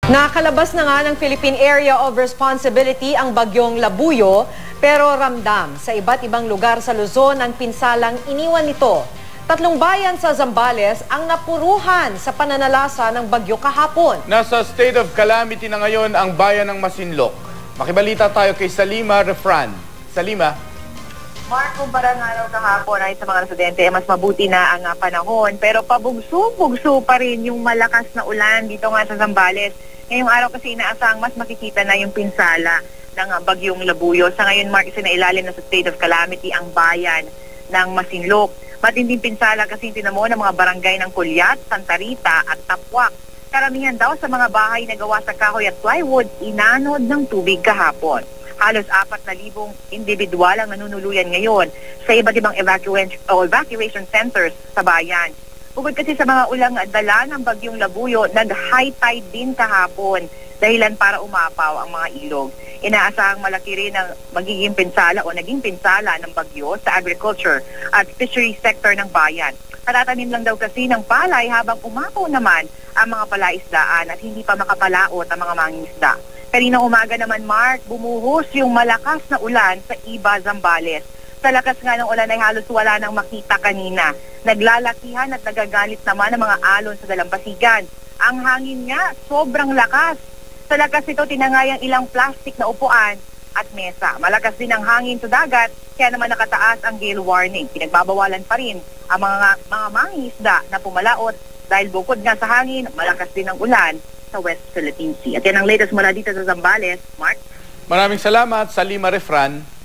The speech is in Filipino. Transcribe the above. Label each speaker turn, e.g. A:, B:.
A: Nakalabas na nga ng Philippine Area of Responsibility ang bagyong Labuyo, pero ramdam sa iba't ibang lugar sa Luzon ang pinsalang iniwan nito. 3 bayan sa Zambales ang napuruhan sa pananalasa ng bagyo kahapon.
B: Nasa state of calamity na ngayon ang bayan ng Masinloc. Makibalita tayo kay Salima Refran. Salima.
C: Mark, kumpara nga raw kahapon ay sa mga residente, mas mabuti na ang panahon. Pero pabugso-bugso pa rin yung malakas na ulan dito nga sa Zambales. Ngayong araw kasi inaasang mas makikita na yung pinsala ng bagyong Labuyo. Sa ngayon, Mark, isinailalim na sa state of calamity ang bayan ng Masinloc. Matinding pinsala kasi tinamo ng mga barangay ng Kulyat, Santa Rita at Tapuac. Karamihan daw sa mga bahay na gawa sa kahoy at plywood, inanod ng tubig kahapon. Halos 4,000 individual ang nanunuluyan ngayon sa iba't ibang evacuation centers sa bayan. Bukod kasi sa mga ulang dala ng bagyong Labuyo, nag-high tide din kahapon dahilan para umapaw ang mga ilog. Inaasahang malaki rin ang magiging pinsala o naging pinsala ng bagyo sa agriculture at fishery sector ng bayan. Patatanim lang daw kasi ng palay habang umapaw naman ang mga palaisdaan at hindi pa makapalaot ang mga mangingisda. Kaninang umaga naman, Mark, bumuhos yung malakas na ulan sa Iba, Zambales. Sa lakas nga ng ulan ay halos wala nang makita kanina. Naglalakihan at nagagalit naman ang mga alon sa dalampasigan. Ang hangin nga, sobrang lakas. Sa lakas ito, tinangayang ilang plastic na upuan at mesa. Malakas din ang hangin sa dagat, kaya naman nakataas ang gale warning. Pinagbabawalan pa rin ang mga mangingisda na pumalaot dahil bukod nga sa hangin, malakas din ang ulan sa West Philippine Sea. At yan ang latest mula dito sa Zambales. Mark?
B: Maraming salamat, Salima Refran.